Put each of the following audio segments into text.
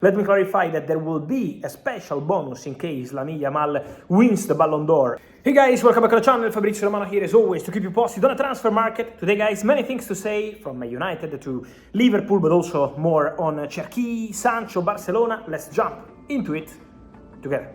Let me clarify that there will be a special bonus in case Lamine Yamal wins the Ballon d'Or. Hey guys, welcome back to the channel. Fabrizio Romano here as always to keep you posted on the transfer market. Today guys, many things to say from Man United to Liverpool, but also more on Cherki, Sancho, Barcelona. Let's jump into it together.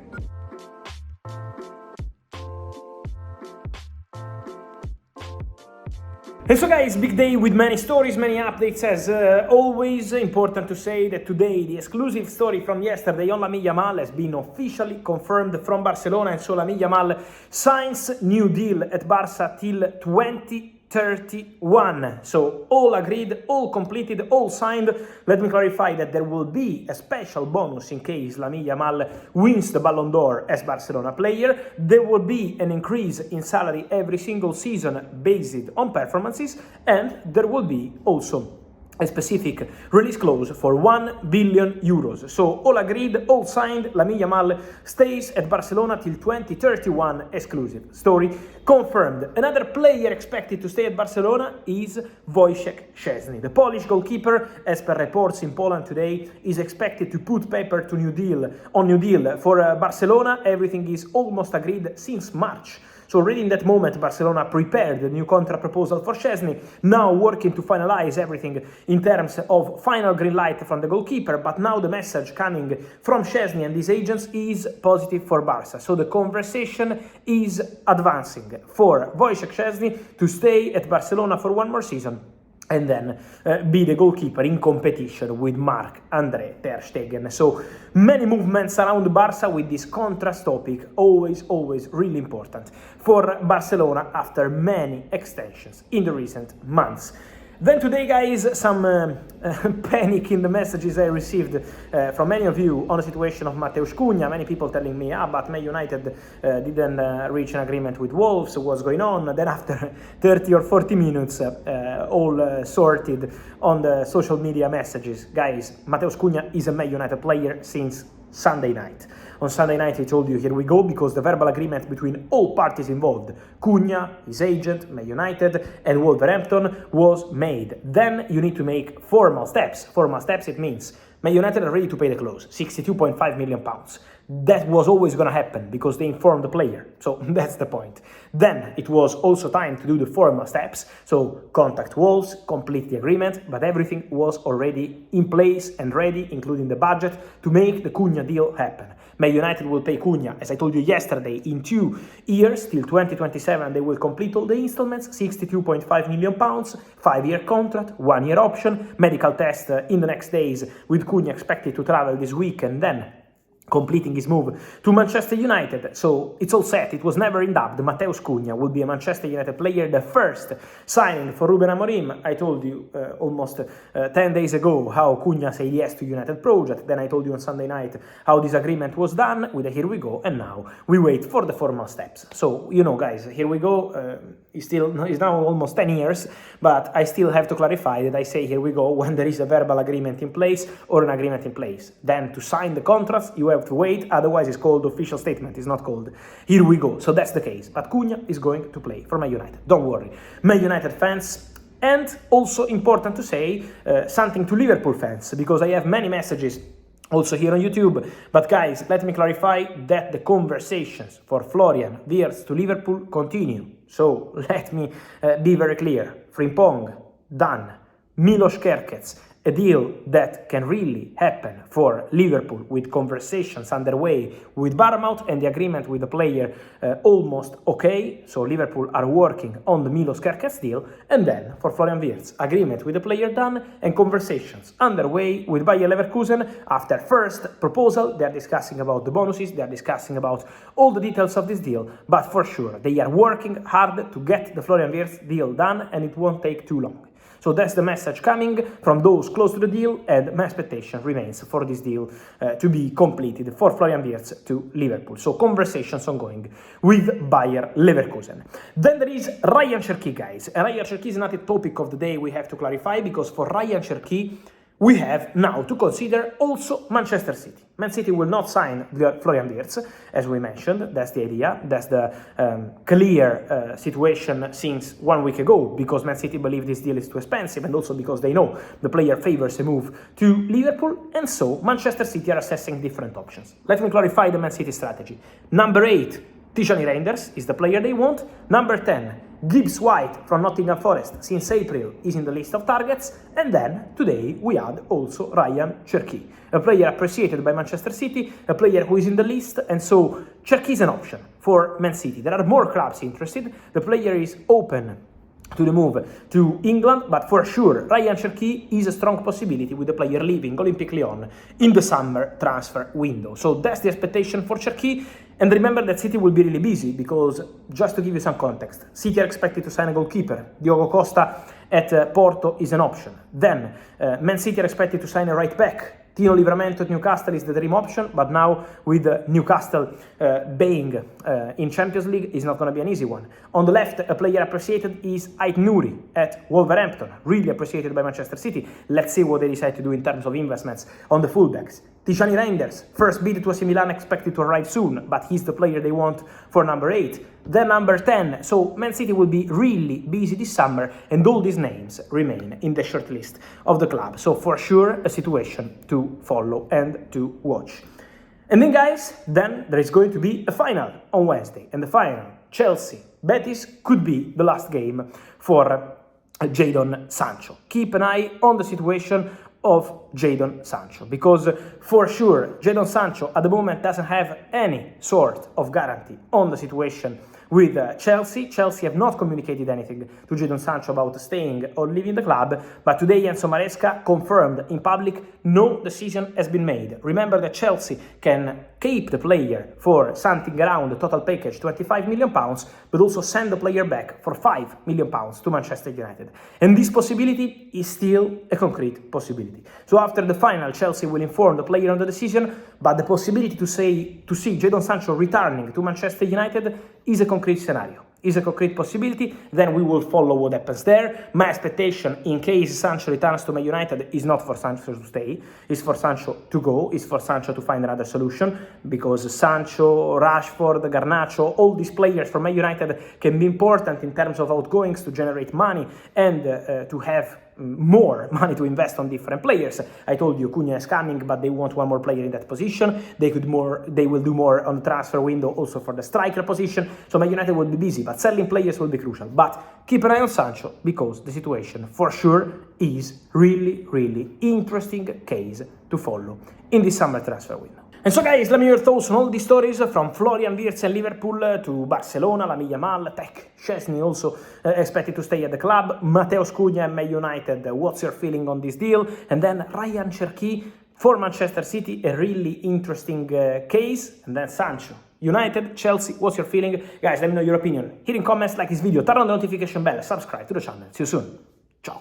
And so guys, big day with many stories, many updates. As always, important to say that today the exclusive story from yesterday on Lamine Yamal has been officially confirmed from Barcelona, and so Lamine Yamal signs new deal at Barca till 2031. So all agreed, all completed, all signed. Let me clarify that there will be a special bonus in case Lamine Yamal wins the Ballon d'Or as Barcelona player. There will be an increase in salary every single season based on performances, and there will be also a specific release clause for 1 billion euros. So all agreed, all signed. Lamine Yamal stays at Barcelona till 2031. Exclusive story confirmed. Another player expected to stay at Barcelona is Wojciech Szczęsny. The Polish goalkeeper, as per reports in Poland today, is expected to put paper to new deal for Barcelona. Everything is almost agreed since March. So already in that moment, Barcelona prepared the new contract proposal for Szczesny, now working to finalize everything in terms of final green light from the goalkeeper, but now the message coming from Szczesny and his agents is positive for Barca. So the conversation is advancing for Wojciech Szczęsny to stay at Barcelona for one more season and then be the goalkeeper in competition with Marc-André ter Stegen. So many movements around Barca with this contrast topic, always really important for Barcelona after many extensions in the recent months. Then today, guys, some panic in the messages I received from many of you on the situation of Matheus Cunha. Many people telling me, but Man United didn't reach an agreement with Wolves, what's going on? Then after 30 or 40 minutes, all sorted on the social media messages. Guys, Matheus Cunha is a Man United player since Sunday night. On Sunday night, I told you, here we go, because the verbal agreement between all parties involved, Cunha, his agent, Man United, and Wolverhampton, was made. Then you need to make formal steps. Formal steps, it means Man United are ready to pay the clause, £62.5 million. That was always going to happen because they informed the player. So that's the point. Then it was also time to do the formal steps. So contact Wolves, complete the agreement, but everything was already in place and ready, including the budget, to make the Cunha deal happen. Man United will pay Cunha, as I told you yesterday, in 2 years, till 2027. They will complete all the installments, £62.5 million, 5-year contract, 1-year option, medical test in the next days, with Cunha expected to travel this week and then completing his move to Manchester United. So it's all set. It was never in doubt. Matheus Cunha will be a Manchester United player, the first signing for Ruben Amorim. I told you almost 10 days ago how Cunha said yes to United project. Then I told you on Sunday night how this agreement was done with a here we go, and now we wait for the formal steps. So, you know, guys, here we go. It's now almost 10 years, but I still have to clarify that I say here we go when there is a verbal agreement in place or an agreement in place. Then to sign the contracts, you have to wait, otherwise it's called official statement, it's not called here we go. So that's the case, but Cunha is going to play for Man United, don't worry. Man United fans, and also important to say something to Liverpool fans, because I have many messages also here on YouTube. But guys, let me clarify that the conversations for Florian Wirtz to Liverpool continue. So let me be very clear. Frimpong, done. Milos Kerkez, a deal that can really happen for Liverpool, with conversations underway with Bournemouth and the agreement with the player almost okay. So Liverpool are working on the Milos Kerkez deal, and then for Florian Wirtz, agreement with the player done and conversations underway with Bayer Leverkusen. After first proposal, they are discussing about the bonuses, they are discussing about all the details of this deal, but for sure they are working hard to get the Florian Wirtz deal done, and it won't take too long. So that's the message coming from those close to the deal, and my expectation remains for this deal to be completed for Florian Wirtz to Liverpool. So conversations ongoing with Bayer Leverkusen. Then there is Rayan Cherki, guys. And Rayan Cherki is not a topic of the day, we have to clarify, because for Rayan Cherki, we have now to consider also Manchester City. Man City will not sign Florian Wirtz, as we mentioned. That's the idea. That's the clear situation since 1 week ago, because Man City believe this deal is too expensive, and also because they know the player favors a move to Liverpool, and so Manchester City are assessing different options. Let me clarify the Man City strategy. Number 8, Tijani Reinders is the player they want. Number 10, Gibbs White from Nottingham Forest since April is in the list of targets, and then today we add also Rayan Cherki, a player appreciated by Manchester City, a player who is in the list, and so Cherki is an option for Man City. There are more clubs interested. The player is open to the move to England, but for sure Rayan Cherki is a strong possibility with the player leaving Olympique Lyon in the summer transfer window. So that's the expectation for Cherki. And remember that City will be really busy, because, just to give you some context, City are expected to sign a goalkeeper. Diogo Costa at Porto is an option. Then Man City are expected to sign a right back. Tino Livramento at Newcastle is the dream option, but now with Newcastle being in Champions League, is not going to be an easy one. On the left, a player appreciated is Ait Nouri at Wolverhampton, really appreciated by Manchester City. Let's see what they decide to do in terms of investments on the fullbacks. Tijani Reinders, first bid to AC Milan expected to arrive soon, but he's the player they want for number 8. Then number 10, so Man City will be really busy this summer, and all these names remain in the shortlist of the club. So for sure, a situation to follow and to watch. And then guys, then there is going to be a final on Wednesday, and the final, Chelsea-Betis, could be the last game for Jadon Sancho. Keep an eye on the situation of Jadon Sancho, because for sure Jadon Sancho at the moment doesn't have any sort of guarantee on the situation with Chelsea. Chelsea have not communicated anything to Jadon Sancho about staying or leaving the club, but today Enzo Maresca confirmed in public no decision has been made. Remember that Chelsea can keep the player for something around the total package £25 million, but also send the player back for £5 million to Manchester United. And this possibility is still a concrete possibility. So after the final, Chelsea will inform the player on the decision, but the possibility to see Jadon Sancho returning to Manchester United is a concrete scenario, is a concrete possibility. Then we will follow what happens there. My expectation, in case Sancho returns to Man United, is not for Sancho to stay, is for Sancho to go, is for Sancho to find another solution, because Sancho, Rashford, Garnacho, all these players from Man United can be important in terms of outgoings to generate money and to have more money to invest on different players. I told you Cunha is coming, but they want one more player in that position. They will do more on the transfer window also for the striker position. So Man United will be busy, but selling players will be crucial. But keep an eye on Sancho, because the situation for sure is really, really interesting case to follow in this summer transfer window. And so guys, let me hear your thoughts on all these stories, from Florian Wirtz and Liverpool to Barcelona, Lamine Yamal, Szczęsny also expected to stay at the club, Matheus, Cunha and Man United. What's your feeling on this deal? And then Rayan Cherki for Manchester City, a really interesting case. And then Sancho, United, Chelsea, what's your feeling? Guys, let me know your opinion here in comments, like this video, turn on the notification bell, subscribe to the channel. See you soon. Ciao.